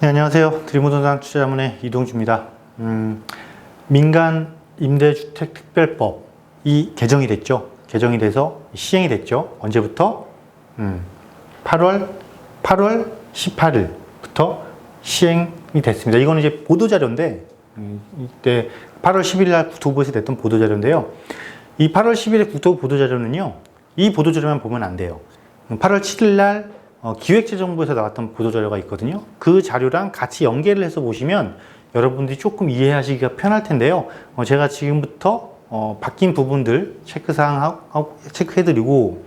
네, 안녕하세요. 드림부동산 투자자문의 이동주입니다. 민간 임대주택 특별법이 개정이 됐죠. 개정이 돼서 시행이 됐죠. 언제부터? 8월 18일부터 시행이 됐습니다. 이거는 이제 보도자료인데, 이때 8월 10일 날 국토부에서 냈던 보도자료인데요. 이 8월 10일의 국토부 보도자료는요, 이 보도자료만 보면 안 돼요. 8월 7일 날 기획재정부에서 나왔던 보도자료가 있거든요. 그 자료랑 같이 연계를 해서 보시면 여러분들이 조금 이해하시기가 편할 텐데요. 제가 지금부터 바뀐 부분들 체크사항 체크해드리고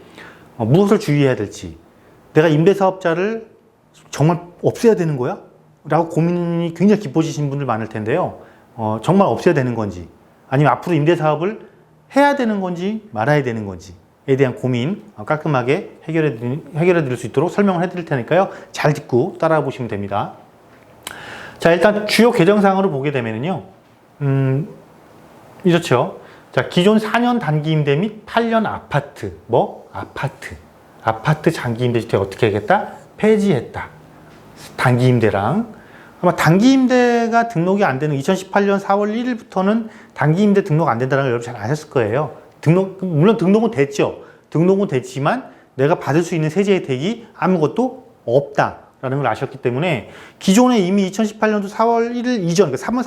무엇을 주의해야 될지, 내가 임대사업자를 정말 없애야 되는 거야? 라고 고민이 굉장히 깊어지신 분들 많을 텐데요. 정말 없애야 되는 건지, 아니면 앞으로 임대사업을 해야 되는 건지 말아야 되는 건지 에 대한 고민 깔끔하게 해결해 드릴 수 있도록 설명을 해 드릴 테니까요. 잘 듣고 따라와 보시면 됩니다. 자, 일단 주요 개정사항으로 보게 되면은요. 이렇죠. 자, 기존 4년 단기 임대 및 8년 아파트, 아파트 장기 임대 주택 어떻게 하겠다? 폐지했다. 단기 임대랑. 아마 단기 임대가 등록이 안 되는 2018년 4월 1일부터는 단기 임대 등록 안 된다는 걸 여러분 잘 아셨을 거예요. 물론 등록은 됐죠. 등록은 됐지만 내가 받을 수 있는 세제 혜택이 아무것도 없다라는 걸 아셨기 때문에 기존에 이미 2018년도 4월 1일 이전, 그러니까 3월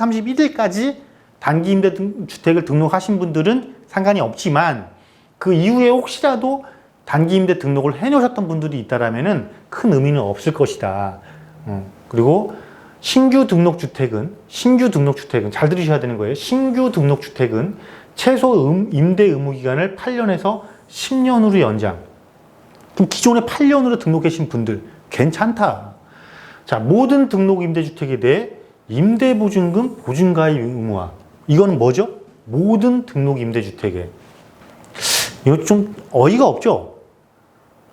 31일까지 단기 임대 주택을 등록하신 분들은 상관이 없지만 그 이후에 혹시라도 단기 임대 등록을 해놓으셨던 분들이 있다라면은 큰 의미는 없을 것이다. 그리고 신규 등록 주택은 잘 들으셔야 되는 거예요. 신규 등록 주택은 최소 임대 의무 기간을 8년에서 10년으로 연장. 그럼 기존에 8년으로 등록 계신 분들 괜찮다. 자, 모든 등록 임대주택에 대해 임대보증금 보증가입 의무화. 이거는 뭐죠? 모든 등록 임대주택에. 이거 좀 어이가 없죠?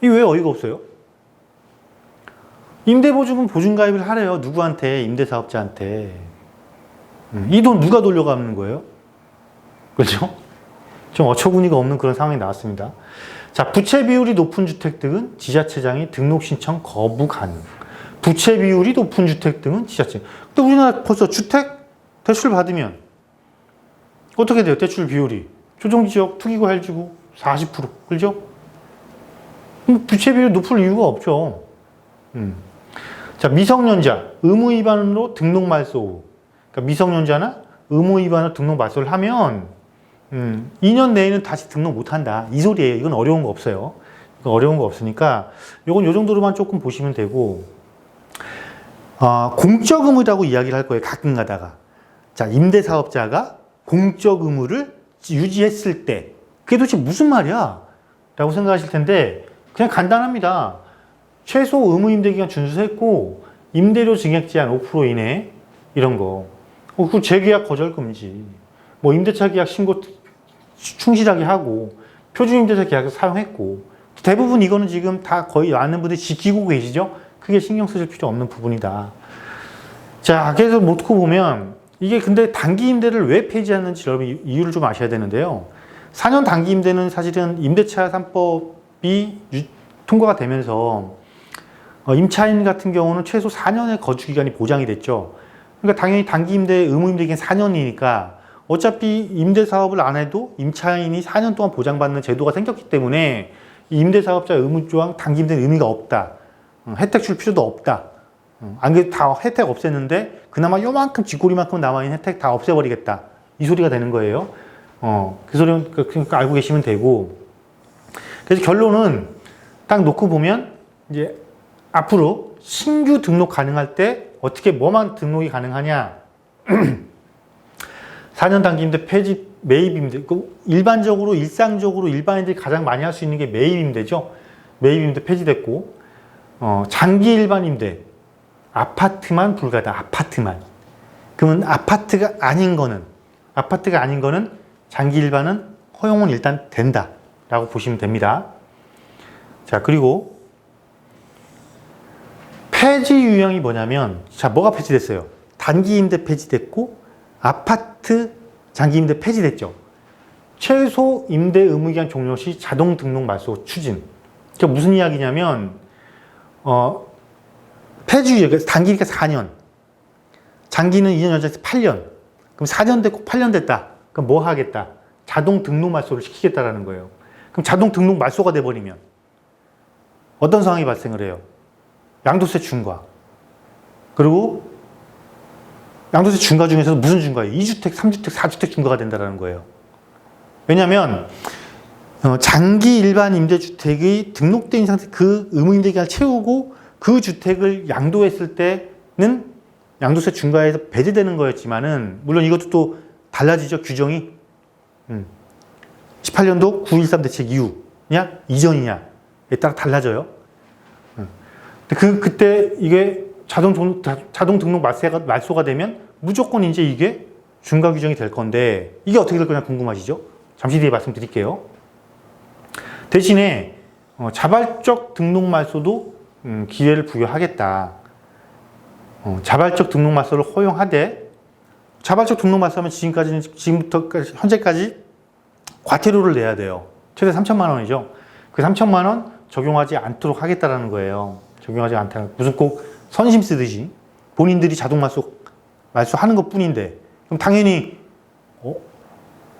이게 왜 어이가 없어요? 임대보증금 보증가입을 하래요. 누구한테? 임대사업자한테. 이 돈 누가 돌려가는 거예요? 그렇죠? 좀 어처구니가 없는 그런 상황이 나왔습니다. 자, 부채 비율이 높은 주택 등은 지자체장이 등록 신청 거부 가능. 부채 비율이 높은 주택 등은 지자체. 근데 우리나라 벌써 주택 대출 받으면 어떻게 돼요? 대출 비율이 조정지역, 투기구, 헬지구 40%. 그렇죠? 부채 비율이 높을 이유가 없죠. 자, 미성년자 의무 위반으로 등록 말소 후. 그러니까 미성년자나 의무 위반으로 등록 말소를 하면 2년 내에는 다시 등록 못한다. 이 소리예요. 이건 어려운 거 없어요. 이건 어려운 거 없으니까 이건 요 정도로만 조금 보시면 되고, 공적 의무라고 이야기를 할 거예요. 가끔 가다가. 자, 임대사업자가 공적 의무를 유지했을 때 그게 도대체 무슨 말이야? 라고 생각하실 텐데 그냥 간단합니다. 최소 의무 임대기간 준수했고 임대료 증액 제한 5% 이내 이런 거. 그 재계약 거절 금지. 뭐 임대차 계약 신고 충실하게 하고 표준임대차 계약서 사용했고 대부분 이거는 지금 다 거의 많은 분들이 지키고 계시죠? 크게 신경 쓰실 필요 없는 부분이다. 자, 그래서 놓고 보면 이게 근데 단기 임대를 왜 폐지하는지 여러분 이유를 좀 아셔야 되는데요. 4년 단기 임대는 사실은 임대차 3법이 통과가 되면서 임차인 같은 경우는 최소 4년의 거주 기간이 보장이 됐죠. 그러니까 당연히 단기 임대 의무 임대 기간 4년이니까 어차피 임대사업을 안 해도 임차인이 4년 동안 보장받는 제도가 생겼기 때문에 임대사업자 의무조항 단기 임대는 의미가 없다. 혜택 줄 필요도 없다. 안 그래도 다 혜택 없앴는데 그나마 요만큼 쥐꼬리만큼 남아있는 혜택 다 없애버리겠다. 이 소리가 되는 거예요. 그 소리는 그러니까 알고 계시면 되고. 그래서 결론은 딱 놓고 보면 이제 앞으로 신규 등록 가능할 때 어떻게 뭐만 등록이 가능하냐? 4년 단기 임대 폐지, 매입 임대. 일반적으로 일상적으로 일반인들이 가장 많이 할 수 있는 게 매입 임대죠. 매입 임대 폐지됐고, 장기 일반 임대, 아파트만 불가다. 아파트만. 그러면 아파트가 아닌 거는 장기 일반은 허용은 일단 된다라고 보시면 됩니다. 자, 그리고 폐지 유형이 뭐냐면, 자, 뭐가 폐지됐어요? 단기 임대 폐지됐고, 아파트 장기 임대 폐지됐죠. 최소 임대 의무기간 종료 시 자동 등록 말소 추진. 그러니까 무슨 이야기냐면, 폐지 유예, 단기니까 4년. 장기는 2년 연장해서 8년. 그럼 4년 됐고 8년 됐다. 그럼 뭐 하겠다? 자동 등록 말소를 시키겠다라는 거예요. 그럼 자동 등록 말소가 돼버리면 어떤 상황이 발생을 해요? 양도세 중과. 그리고 양도세 중과 중에서도 무슨 중과예요? 2주택, 3주택, 4주택 중과가 된다는 거예요. 왜냐하면 장기 일반 임대주택의 등록된 상태 그 의무임대 기간을 채우고 그 주택을 양도했을 때는 양도세 중과에서 배제되는 거였지만은 물론 이것도 또 달라지죠. 규정이 18년도 9.13 대책 이후냐 이전이냐에 따라 달라져요. 그때 이게 자동 등록 말소가 되면 무조건 이제 이게 중과 규정이 될 건데 이게 어떻게 될 거냐 궁금하시죠? 잠시 뒤에 말씀드릴게요. 대신에 자발적 등록 말소도 기회를 부여하겠다. 자발적 등록 말소를 허용하되 자발적 등록 말소하면 지금부터 현재까지 과태료를 내야 돼요. 최대 3천만 원이죠. 그 3천만 원 적용하지 않도록 하겠다라는 거예요. 적용하지 않다는 무슨 꼭 선심 쓰듯이 본인들이 자동 말소하는 것 뿐인데 그럼 당연히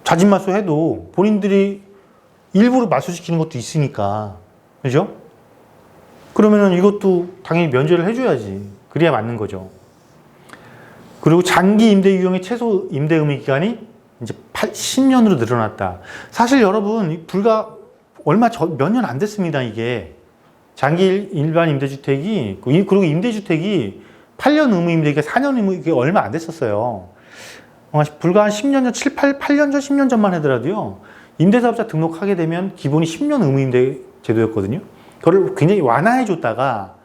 자진 말소해도 본인들이 일부러 말소시키는 것도 있으니까 그죠? 그러면은 이것도 당연히 면제를 해줘야지. 그래야 맞는 거죠. 그리고 장기 임대 유형의 최소 임대 의무 기간이 이제 10년으로 늘어났다. 사실 여러분 불과 몇 년 안 됐습니다. 이게 장기 일반 임대주택이 그리고 임대주택이 8년 의무 임대기가 4년 의무 이게 얼마 안 됐었어요. 불과 한 10년 전, 8년 전, 10년 전만 하더라도요. 임대사업자 등록하게 되면 기본이 10년 의무 임대 제도였거든요. 그걸 굉장히 완화해 줬다가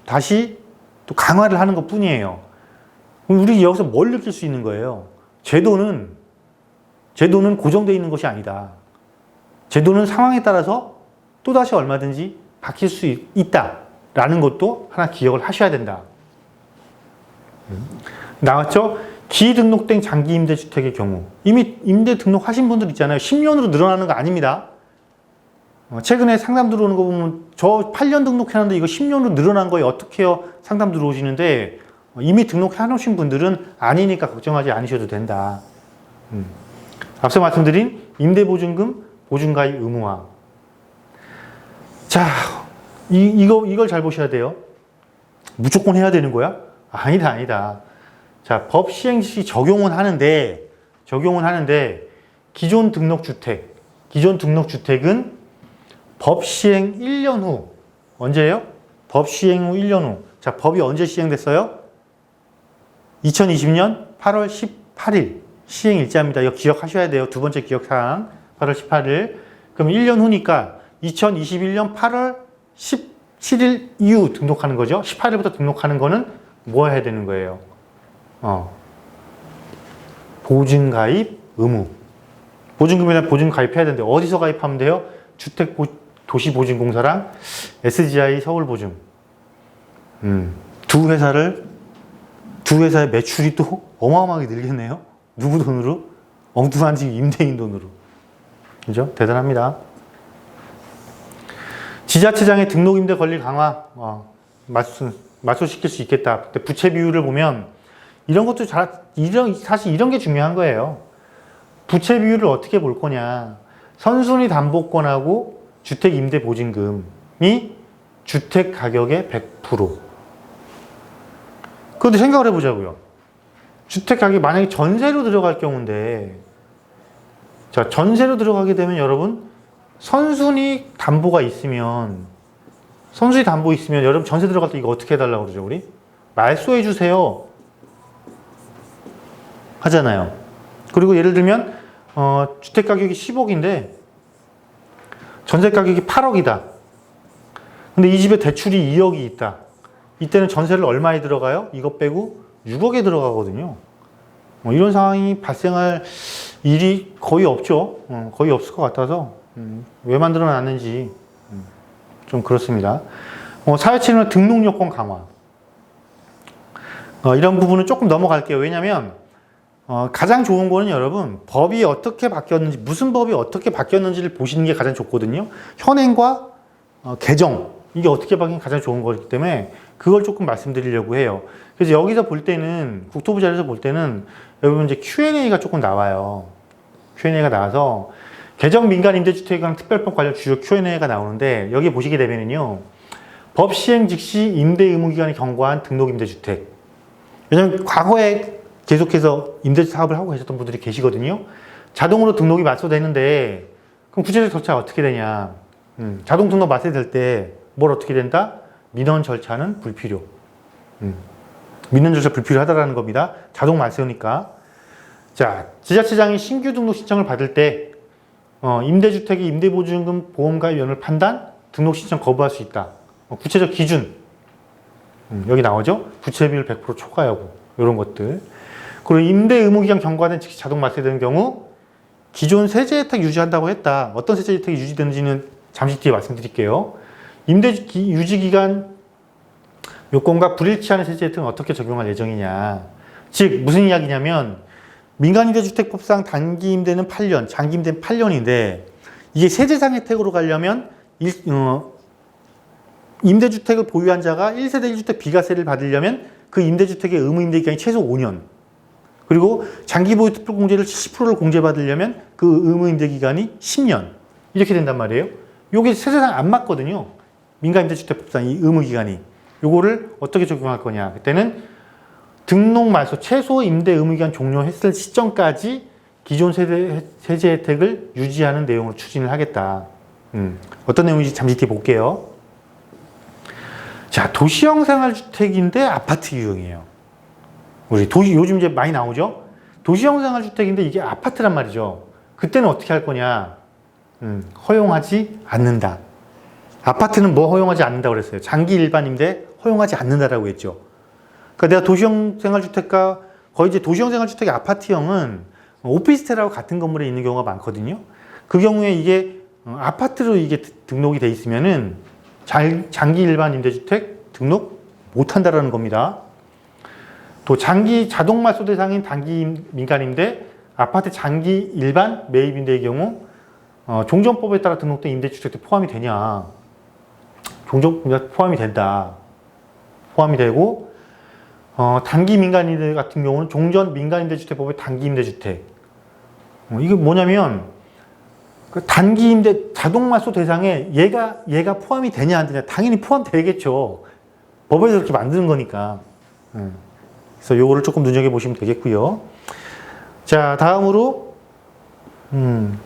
다시 또 강화를 하는 것 뿐이에요. 우리 여기서 뭘 느낄 수 있는 거예요? 제도는 고정되어 있는 것이 아니다. 제도는 상황에 따라서 또다시 얼마든지 바뀔 수 있다라는 것도 하나 기억을 하셔야 된다. 나왔죠? 기등록된 장기 임대주택의 경우 이미 임대 등록하신 분들 있잖아요. 10년으로 늘어나는 거 아닙니다. 최근에 상담 들어오는 거 보면 저 8년 등록해놨는데 이거 10년으로 늘어난 거에 어떻게 해요? 상담 들어오시는데 이미 등록해 놓으신 분들은 아니니까 걱정하지 않으셔도 된다. 앞서 말씀드린 임대보증금 보증가입 의무화. 자, 이걸 잘 보셔야 돼요. 무조건 해야 되는 거야? 아니다. 자, 법 시행 시 적용은 하는데 기존 등록주택은 법 시행 1년 후 언제예요? 법 시행 후 1년 후. 자, 법이 언제 시행됐어요? 2020년 8월 18일 시행 일자입니다. 이거 기억하셔야 돼요. 두 번째 기억사항 8월 18일. 그럼 1년 후니까 2021년 8월 17일 이후 등록하는 거죠. 18일부터 등록하는 거는 뭐 해야 되는 거예요? 보증가입 의무. 보증금이나 보증 가입해야 되는데 어디서 가입하면 돼요? 주택도시보증공사랑 SGI 서울보증. 두 회사의 매출이 또 어마어마하게 늘겠네요. 누구 돈으로? 엉뚱한 집 임대인 돈으로. 그죠? 대단합니다. 지자체장의 등록임대 권리 강화, 말소시킬 수 있겠다. 근데 부채 비율을 보면 이런 것도 사실 이런 게 중요한 거예요. 부채 비율을 어떻게 볼 거냐. 선순위 담보권하고 주택임대보증금이 주택 가격의 100%. 그런데 생각을 해보자고요. 주택 가격이 만약에 전세로 들어갈 경우인데, 자, 전세로 들어가게 되면 여러분, 선순위 담보 있으면 여러분 전세 들어갈 때 이거 어떻게 해달라고 그러죠, 우리? 말소해주세요. 하잖아요. 그리고 예를 들면, 주택 가격이 10억인데, 전세 가격이 8억이다. 근데 이 집에 대출이 2억이 있다. 이때는 전세를 얼마에 들어가요? 이것 빼고 6억에 들어가거든요. 이런 상황이 발생할 일이 거의 없죠. 거의 없을 것 같아서 왜 만들어 놨는지 좀 그렇습니다. 사회체는 등록요건 강화. 이런 부분은 조금 넘어갈게요. 왜냐하면 가장 좋은 거는 여러분 법이 어떻게 바뀌었는지 무슨 법이 어떻게 바뀌었는지를 보시는 게 가장 좋거든요. 현행과 개정을 이게 어떻게 받긴 가장 좋은 거기 때문에 그걸 조금 말씀드리려고 해요. 그래서 여기서 볼 때는, 국토부 자료에서 볼 때는 여러분 이제 Q&A가 조금 나와요. Q&A가 나와서 개정 민간 임대주택에 관한 특별법 관련 주요 Q&A가 나오는데 여기 보시게 되면은요. 법 시행 즉시 임대 의무 기간이 경과한 등록 임대주택. 왜냐면 과거에 계속해서 임대 사업을 하고 계셨던 분들이 계시거든요. 자동으로 등록이 맞춰되는데 그럼 구체적 절차가 어떻게 되냐? 자동 등록 맞춰될 때 뭘 어떻게 된다? 민원 절차는 불필요. 민원 절차 불필요하다라는 겁니다. 자동 맞추니까. 자, 지자체장이 신규 등록 신청을 받을 때 임대주택의 임대보증금 보험가입 연을 판단, 등록 신청 거부할 수 있다. 구체적 기준 여기 나오죠? 부채비율 100% 초과 여부 이런 것들. 그리고 임대 의무 기간 경과된 즉시 자동 말세되는 경우 기존 세제 혜택 유지한다고 했다. 어떤 세제 혜택이 유지되는지는 잠시 뒤에 말씀드릴게요. 임대 유지 기간 요건과 불일치하는 세제 혜택은 어떻게 적용할 예정이냐. 즉 무슨 이야기냐면 민간임대주택법상 단기 임대는 8년, 장기 임대는 8년인데 이게 세제상 혜택으로 가려면 임대주택을 보유한 자가 1세대 1주택 비과세를 받으려면 그 임대주택의 의무 임대 기간이 최소 5년. 그리고 장기 보유 특별 공제를 70%를 공제받으려면 그 의무 임대 기간이 10년. 이렇게 된단 말이에요. 요게 세제상 안 맞거든요. 민간임대주택법상 이 의무 기간이. 요거를 어떻게 적용할 거냐. 그때는 등록 말소 최소 임대 의무 기간 종료했을 시점까지 기존 세제 혜택을 유지하는 내용으로 추진을 하겠다. 어떤 내용인지 잠시 뒤에 볼게요. 자, 도시형 생활주택인데 아파트 유형이에요. 우리 요즘 이제 많이 나오죠? 도시형 생활주택인데 이게 아파트란 말이죠. 그때는 어떻게 할 거냐? 허용하지 않는다. 아파트는 뭐 허용하지 않는다고 그랬어요? 장기 일반 임대 허용하지 않는다라고 했죠. 그러니까 내가 도시형 생활주택과 거의 이제 도시형 생활주택의 아파트형은 오피스텔하고 같은 건물에 있는 경우가 많거든요. 그 경우에 이게 아파트로 이게 등록이 돼 있으면은 장기 일반 임대주택 등록 못 한다라는 겁니다. 또 장기 자동 말소 대상인 단기 민간 임대, 아파트 장기 일반 매입 임대의 경우 종전법에 따라 등록된 임대주택도 포함이 되냐? 종전법에 포함이 된다. 포함이 되고 단기 민간 임대 같은 경우는 종전 민간 임대주택법의 단기 임대주택. 이게 뭐냐면 그 단기 임대 자동 말소 대상에 얘가 포함이 되냐 안 되냐 당연히 포함되겠죠. 법에서 그렇게 만드는 거니까. 그래서 요거를 조금 눈여겨 보시면 되겠고요. 자, 다음으로 좀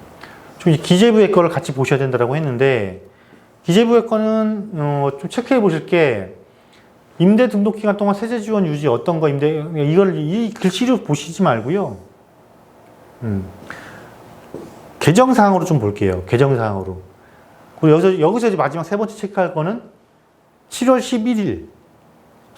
기재부의 거를 같이 보셔야 된다고 했는데 기재부의 거는 좀 체크해 보실 게 임대 등록 기간 동안 세제 지원 유지 어떤 거 임대 이걸 이 글씨로 보시지 말고요. 개정사항으로 좀 볼게요. 개정사항으로. 그리고 여기서 이제 마지막 세 번째 체크할 거는 7월 11일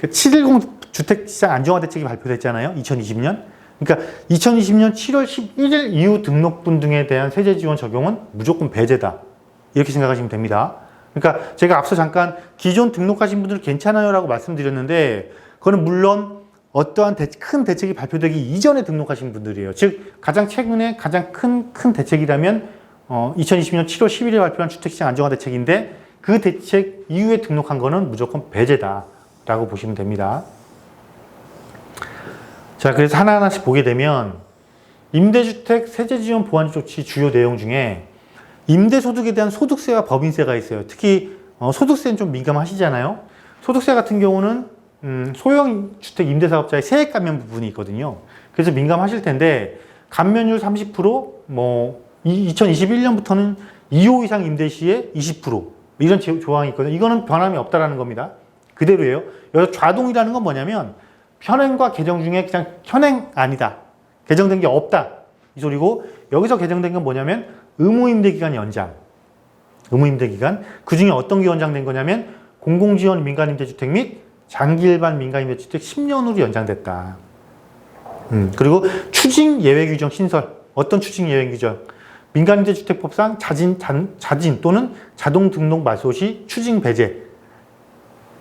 7.10 주택시장 안정화대책이 발표됐잖아요. 2020년. 그러니까 2020년 7월 11일 이후 등록분 등에 대한 세제 지원 적용은 무조건 배제다. 이렇게 생각하시면 됩니다. 그러니까 제가 앞서 잠깐 기존 등록하신 분들 괜찮아요 라고 말씀드렸는데 그거는 물론 어떠한 큰 대책이 발표되기 이전에 등록하신 분들이에요. 즉 가장 최근에 가장 큰 대책이라면 2020년 7월 10일에 발표한 주택시장 안정화 대책인데 그 대책 이후에 등록한 거는 무조건 배제다 라고 보시면 됩니다. 자, 그래서 하나하나씩 보게 되면 임대주택 세제지원 보완 조치 주요 내용 중에 임대소득에 대한 소득세와 법인세가 있어요. 특히 소득세는 좀 민감하시잖아요. 소득세 같은 경우는 소형 주택 임대사업자의 세액 감면 부분이 있거든요. 그래서 민감하실 텐데 감면율 30%, 뭐 2021년부터는 2호 이상 임대 시에 20% 이런 조항이 있거든요. 이거는 변함이 없다라는 겁니다. 그대로예요. 여기서 좌동이라는 건 뭐냐면 현행과 개정 중에 그냥 현행 아니다. 개정된 게 없다. 이 소리고 여기서 개정된 건 뭐냐면 의무임대기간 연장. 의무임대기간. 그 중에 어떤 게 연장된 거냐면 공공지원 민간임대주택 및 장기일반 민간임대주택 10년으로 연장됐다. 그리고 추징 예외 규정 신설. 어떤 추징 예외 규정? 민간임대주택법상 자진 또는 자동 등록 말소 시 추징 배제.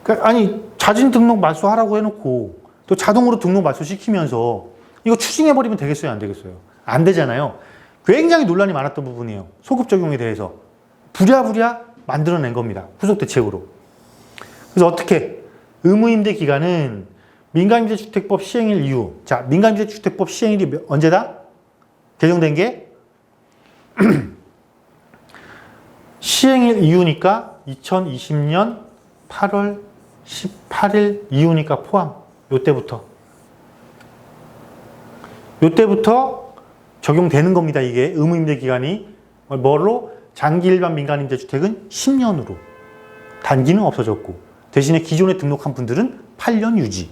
그러니까 아니 자진 등록 말소하라고 해놓고 또 자동으로 등록 말소 시키면서 이거 추징해버리면 되겠어요? 안 되겠어요? 안 되잖아요. 굉장히 논란이 많았던 부분이에요. 소급 적용에 대해서. 부랴부랴 만들어낸 겁니다. 후속 대책으로. 그래서 어떻게? 의무임대 기간은 민간임대주택법 시행일 이후. 자, 민간임대주택법 시행일이 언제다? 개정된 게? 시행일 이후니까 2020년 8월 18일 이후니까 포함. 요때부터 적용되는 겁니다. 이게 의무임대 기간이. 뭐로? 장기 일반 민간임대주택은 10년으로. 단기는 없어졌고 대신에 기존에 등록한 분들은 8년 유지.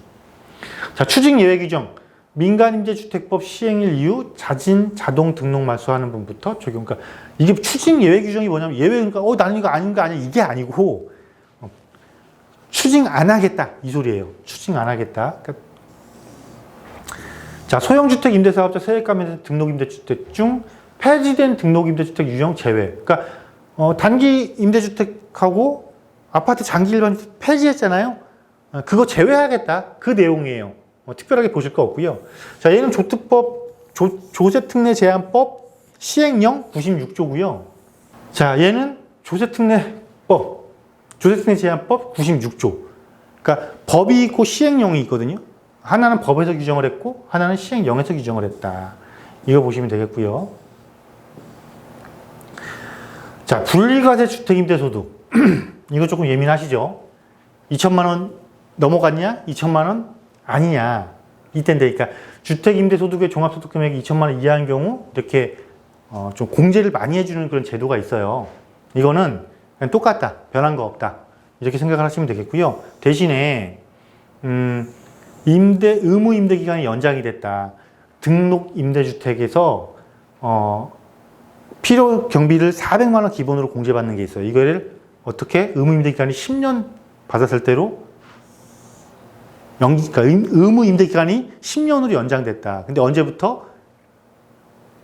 자, 추징 예외 규정. 민간임대주택법 시행일 이후 자동 등록 말소하는 분부터 적용. 그러니까 이게 추징 예외 규정이 뭐냐면 예외 그러니까 나는 이거 아닌가 아니야 이게 아니고 추징 안 하겠다 이 소리예요. 추징 안 하겠다. 그러니까 자, 소형주택 임대사업자 세액감면 등록임대주택 중 폐지된 등록임대주택 유형 제외. 그러니까 단기 임대주택하고 아파트 장기 일반 폐지했잖아요. 그거 제외하겠다. 그 내용이에요. 특별하게 보실 거 없고요. 자, 얘는 조세특례 제한법 시행령 96조고요. 자, 얘는 조세특례 제한법 96조. 그러니까 법이 있고 시행령이 있거든요. 하나는 법에서 규정을 했고 하나는 시행령에서 규정을 했다. 이거 보시면 되겠고요. 자, 분리과세 주택임대소득. 이거 조금 예민하시죠? 2천만 원 넘어갔냐? 2천만 원 아니냐? 이때인데, 그러니까 주택임대소득의 종합소득 금액이 2천만 원 이하인 경우 이렇게 좀 공제를 많이 해주는 그런 제도가 있어요. 이거는 그냥 똑같다. 변한 거 없다. 이렇게 생각을 하시면 되겠고요. 대신에 의무 임대 기간이 연장이 됐다. 등록 임대주택에서 필요 경비를 400만 원 기본으로 공제받는 게 있어요. 이거를 어떻게? 의무 임대 기간이 10년 받았을 때로 그러니까 의무 임대 기간이 10년으로 연장됐다. 근데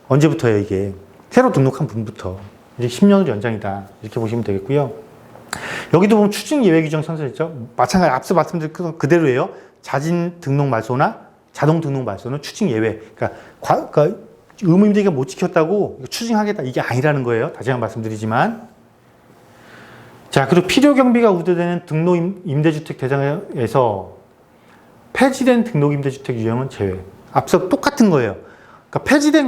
언제부터예요, 이게? 새로 등록한 분부터. 이제 10년으로 연장이다. 이렇게 보시면 되겠고요. 여기도 보면 추징 예외 규정 선서했죠. 마찬가지 앞서 말씀드린 그대로예요. 자진 등록 말소나 자동 등록 말소는 추징 예외. 그러니까 의무 임대기간 못 지켰다고 추징하겠다 이게 아니라는 거예요. 다시 한번 말씀드리지만. 자, 그리고 필요 경비가 우대되는 등록 임대주택 대상에서 폐지된 등록 임대주택 유형은 제외. 앞서 똑같은 거예요. 그러니까 폐지된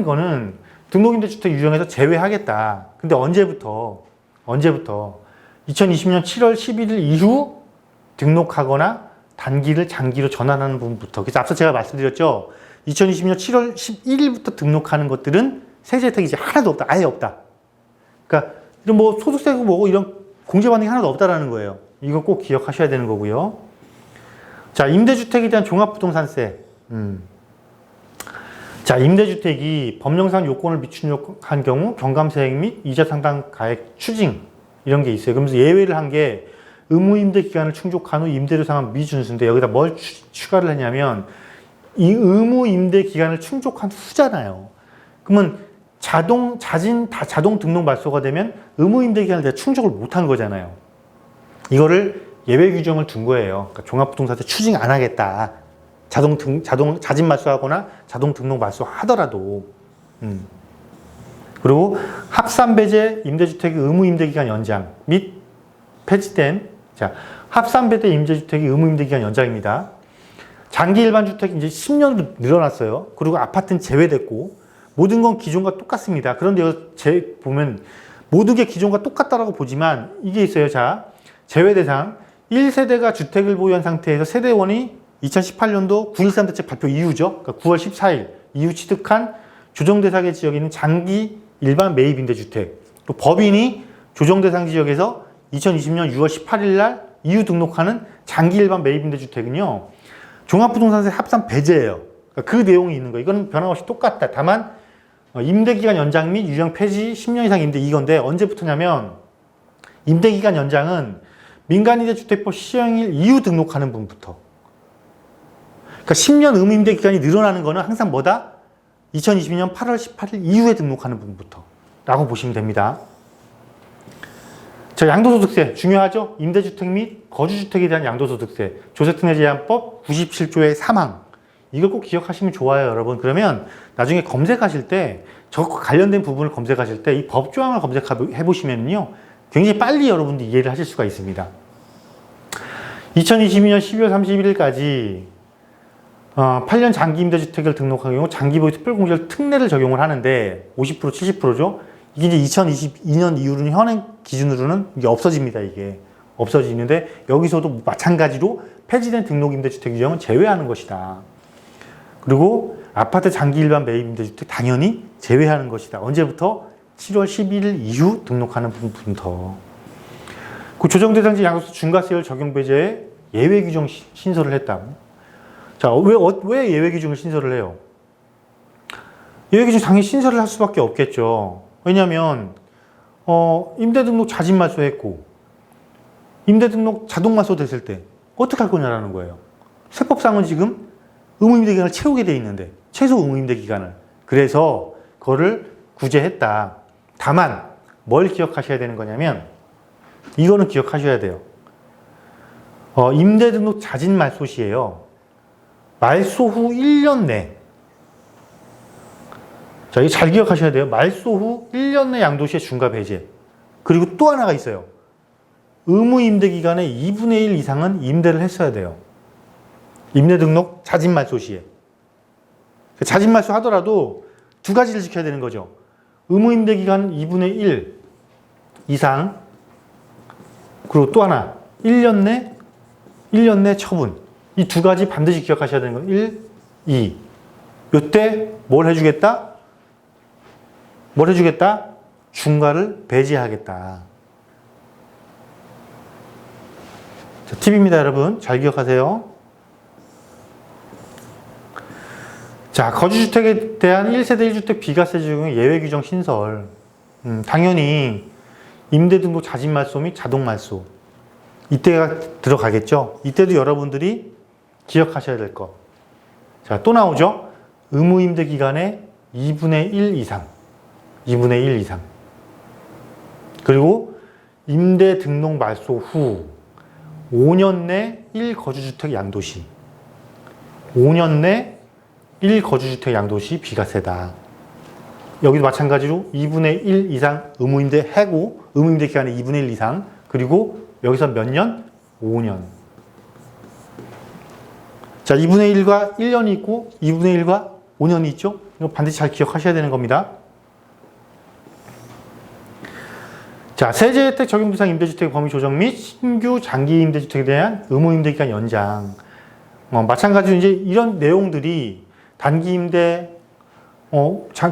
거는 등록 임대주택 유형에서 제외하겠다. 근데 언제부터? 2020년 7월 11일 이후 등록하거나 단기를 장기로 전환하는 부분부터. 그래서 앞서 제가 말씀드렸죠. 2020년 7월 11일부터 등록하는 것들은 세제 혜택이 이제 하나도 없다. 아예 없다. 그러니까 이런 뭐 소득세고 뭐고 이런 공제받는 게 하나도 없다라는 거예요. 이거 꼭 기억하셔야 되는 거고요. 자, 임대주택에 대한 종합부동산세. 자, 임대주택이 법령상 요건을 미춘한 경우 경감세액 및 이자 상당 가액 추징 이런 게 있어요. 그러면서 예외를 한 게 의무 임대 기간을 충족한 후 임대료 상환 미준수인데 여기다 뭘 추가를 했냐면 이 의무 임대 기간을 충족한 후잖아요. 그러면 자동 등록 말소가 되면 의무 임대 기간을 내가 충족을 못한 거잖아요. 이거를 예외 규정을 둔 거예요. 그러니까 종합부동산세 추징 안 하겠다. 자진 말소하거나 자동 등록 말소하더라도. 그리고 합산배제 임대주택의 의무 임대기간 연장 및 폐지된 합산배제 임대주택의 의무 임대기간 연장입니다. 장기 일반 주택이 이제 10년으로 늘어났어요. 그리고 아파트는 제외됐고 모든 건 기존과 똑같습니다. 그런데 보면 모든 게 기존과 똑같다라고 보지만 이게 있어요. 자, 제외 대상 1세대가 주택을 보유한 상태에서 세대원이 2018년도 9.13 대책 발표 이후죠. 그러니까 9월 14일 이후 취득한 조정대상의 지역에 있는 장기 일반 매입 임대주택. 또 법인이 조정대상 지역에서 2020년 6월 18일 날 이후 등록하는 장기 일반 매입 임대주택은요. 종합부동산세 합산 배제예요. 그러니까 그 내용이 있는 거예요. 이건 변함없이 똑같다. 다만 임대기간 연장 및 유형 폐지 10년 이상 임대 이건데 언제부터냐면 임대기간 연장은 민간임대주택법 시행일 이후 등록하는 분부터. 그러니까 10년 의무 임대 기간이 늘어나는 거는 항상 뭐다? 2022년 8월 18일 이후에 등록하는 분부터 라고 보시면 됩니다. 자, 양도소득세 중요하죠? 임대주택 및 거주주택에 대한 양도소득세 조세특례 제한법 97조의 3항 이걸 꼭 기억하시면 좋아요, 여러분. 그러면 나중에 검색하실 때 저 관련된 부분을 검색하실 때 이 법조항을 검색해 보시면요 굉장히 빨리 여러분들이 이해를 하실 수가 있습니다. 2022년 12월 31일까지 8년 장기 임대주택을 등록한 경우 장기보유 특별공제를 특례를 적용을 하는데 50% 70%죠. 이게 이제 2022년 이후로는 현행 기준으로는 이게 없어집니다. 이게 없어지는데 여기서도 마찬가지로 폐지된 등록임대주택 규정은 제외하는 것이다. 그리고 아파트 장기 일반 매입 임대주택 당연히 제외하는 것이다. 언제부터? 7월 11일 이후 등록하는 부분부터. 그 조정대상지 양도세 중과세율 적용 배제에 예외 규정 신설을 했다. 자, 왜 예외 규정을 신설을 해요? 예외 규정 당연히 신설을 할 수밖에 없겠죠. 왜냐하면 임대 등록 자진 말소했고 임대 등록 자동 말소 됐을 때 어떻게 할 거냐라는 거예요. 세법상은 지금 의무임대 기간을 채우게 돼 있는데 최소 의무임대 기간을. 그래서 그거를 구제했다. 다만 뭘 기억하셔야 되는 거냐면 이거는 기억하셔야 돼요. 임대 등록 자진 말소 시에요. 말소 후 1년 내. 자, 이거 잘 기억하셔야 돼요. 말소 후 1년 내 양도시의 중과 배제. 그리고 또 하나가 있어요. 의무 임대 기간의 2분의 1 이상은 임대를 했어야 돼요. 임대 등록 자진 말소 시에. 자진 말소 하더라도 두 가지를 지켜야 되는 거죠. 의무 임대 기간 2분의 1 이상. 그리고 또 하나. 1년 내 처분. 이 두 가지 반드시 기억하셔야 되는 거예요. 1, 2. 요때 뭘 해주겠다? 뭘 해주겠다? 중과를 배제하겠다. 자, 팁입니다, 여러분. 잘 기억하세요. 자, 거주주택에 대한 1세대 1주택 비과세 적용의 예외 규정 신설. 당연히 임대 등록 자진 말소 및 자동 말소. 이때가 들어가겠죠. 이때도 여러분들이 기억하셔야 될 것. 자, 또 나오죠. 의무 임대 기간의 2분의 1 이상. 2분의 1 이상. 그리고 임대 등록 말소 후 5년 내 1거주주택 양도시. 5년 내 1거주주택 양도시 비과세다. 여기도 마찬가지로 2분의 1 이상 의무임대 해고, 의무임대 기간의 2분의 1 이상. 그리고 여기서 몇 년? 5년. 자, 2분의 1과 1년이 있고 2분의 1과 5년이 있죠? 이거 반드시 잘 기억하셔야 되는 겁니다. 자, 세제 혜택 적용 대상 임대주택 범위 조정 및 신규 장기 임대주택에 대한 의무 임대기간 연장. 마찬가지로 이제 이런 내용들이 단기 임대,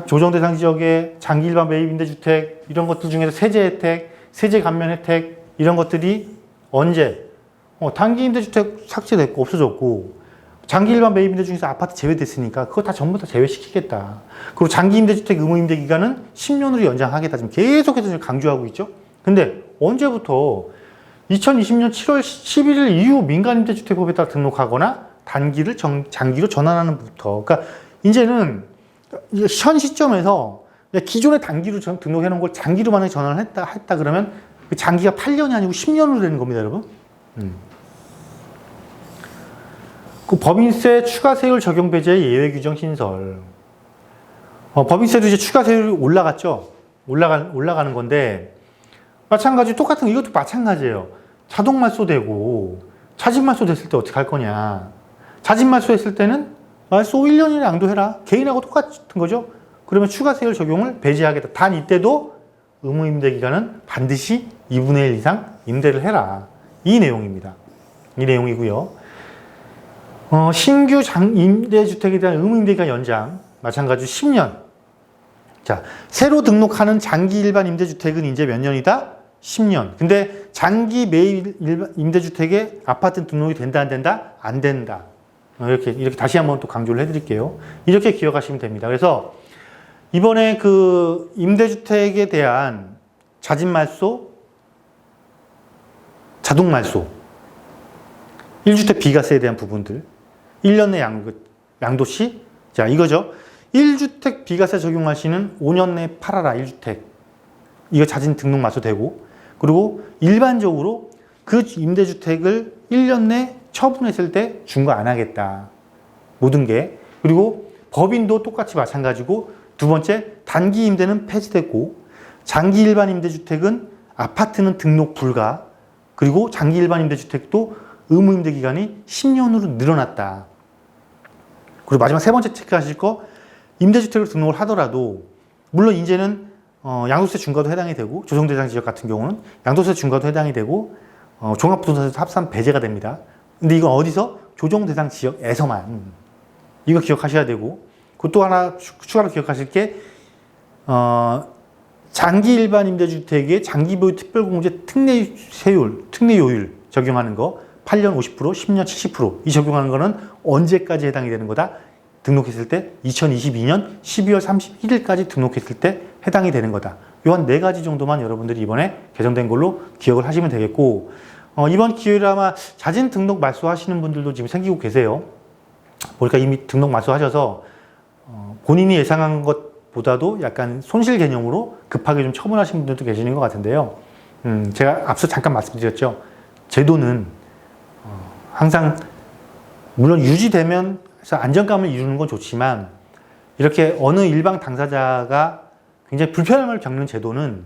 조정 대상 지역의 장기 일반 매입 임대주택 이런 것들 중에서 세제 혜택, 세제 감면 혜택 이런 것들이 언제 단기 임대주택 삭제됐고 없어졌고 장기 일반 매입 임대 중에서 아파트 제외됐으니까 그거 다 전부 다 제외시키겠다. 그리고 장기 임대주택 의무 임대 기간은 10년으로 연장하겠다. 지금 계속해서 강조하고 있죠. 근데 언제부터 2020년 7월 11일 이후 민간 임대주택법에 따라 등록하거나 단기를 장기로 전환하는부터. 그러니까 이제는 현 시점에서 기존의 단기로 등록해 놓은 걸 장기로 만약에 전환을 했다 그러면 그 장기가 8년이 아니고 10년으로 되는 겁니다, 여러분. 그 법인세 추가세율 적용 배제 예외 규정 신설. 법인세도 이제 추가세율이 올라갔죠. 올라가는 건데 마찬가지 똑같은 이것도 마찬가지예요. 자동 말소되고 자진 말소 됐을 때 어떻게 할 거냐. 자진 말소했을 때는 말소 1년이나 양도해라. 개인하고 똑같은 거죠. 그러면 추가세율 적용을 배제하겠다. 단 이때도 의무 임대 기간은 반드시 2분의 1 이상 임대를 해라. 이 내용입니다. 이 내용이고요. 신규 임대주택에 대한 의무 임대 기간 연장 마찬가지로 10년. 자, 새로 등록하는 장기 일반 임대주택은 이제 몇 년이다? 10년. 근데 장기 매입 임대주택에 아파트 등록이 된다 안 된다? 안 된다. 이렇게 다시 한번 또 강조를 해드릴게요. 이렇게 기억하시면 됩니다. 그래서 이번에 그 임대주택에 대한 자진 말소, 자동 말소, 1주택 비과세에 대한 부분들, 1년 내 양도시, 자 이거죠. 1주택 비과세 적용하시는 5년 내 팔아라 1주택. 이거 자진 등록 말소되고, 그리고 일반적으로 그 임대주택을 1년 내 처분했을 때 중과 안 하겠다. 모든 게. 그리고 법인도 똑같이 마찬가지고, 두 번째 단기 임대는 폐지됐고 장기 일반 임대주택은 아파트는 등록 불가, 그리고 장기 일반 임대주택도 의무 임대 기간이 10년으로 늘어났다. 그리고 마지막 세 번째 체크하실 거, 임대주택을 등록을 하더라도 물론 이제는 양도세 중과도 해당이 되고, 조정대상 지역 같은 경우는 양도세 중과도 해당이 되고, 종합부동산세도 합산 배제가 됩니다. 근데 이건 어디서? 조정대상 지역에서만. 이거 기억하셔야 되고, 그것도 하나 추가로 기억하실 게 장기 일반 임대주택의 장기 보유 특별공제 특례요율 적용하는 거 8년 50%, 10년 70%. 이 적용하는 거는 언제까지 해당이 되는 거다? 등록했을 때 2022년 12월 31일까지 등록했을 때 해당이 되는 거다. 요 한 4가지 정도만 여러분들이 이번에 개정된 걸로 기억을 하시면 되겠고, 이번 기회에 아마 자진 등록 말소하시는 분들도 지금 생기고 계세요. 보니까 이미 등록 말소하셔서 본인이 예상한 것보다도 약간 손실 개념으로 급하게 좀 처분하신 분들도 계시는 것 같은데요. 제가 앞서 잠깐 말씀드렸죠. 제도는 항상 물론 유지되면 안정감을 이루는 건 좋지만, 이렇게 어느 일방 당사자가 굉장히 불편함을 겪는 제도는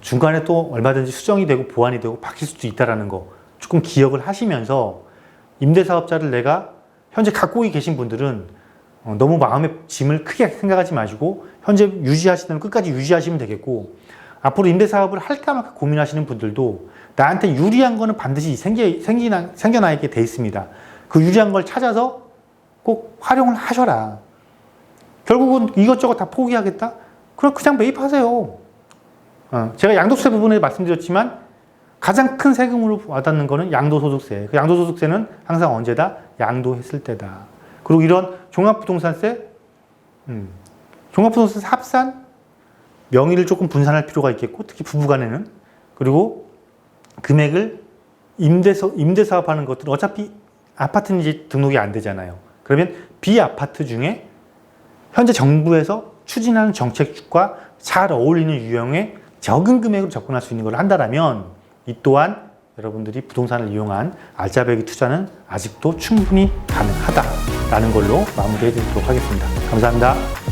중간에 또 얼마든지 수정이 되고 보완이 되고 바뀔 수도 있다는 거 조금 기억을 하시면서, 임대사업자를 내가 현재 갖고 계신 분들은 너무 마음의 짐을 크게 생각하지 마시고 현재 유지하시는 끝까지 유지하시면 되겠고, 앞으로 임대사업을 할까 말까 고민하시는 분들도 나한테 유리한 거는 반드시 생겨나 있게 돼 있습니다. 그 유리한 걸 찾아서 꼭 활용을 하셔라. 결국은 이것저것 다 포기하겠다? 그럼 그냥 매입하세요. 제가 양도세 부분에 말씀드렸지만 가장 큰 세금으로 와닿는 거는 양도소득세. 그 양도소득세는 항상 언제다? 양도했을 때다. 그리고 이런 종합부동산세, 종합부동산세 합산, 명의를 조금 분산할 필요가 있겠고, 특히 부부간에는. 그리고 금액을 임대사업하는 것들은 어차피 아파트는 이제 등록이 안 되잖아요. 그러면 비아파트 중에 현재 정부에서 추진하는 정책과 잘 어울리는 유형의 적은 금액으로 접근할 수 있는 걸 한다면, 이 또한 여러분들이 부동산을 이용한 알짜배기 투자는 아직도 충분히 가능하다라는 걸로 마무리해 드리도록 하겠습니다. 감사합니다.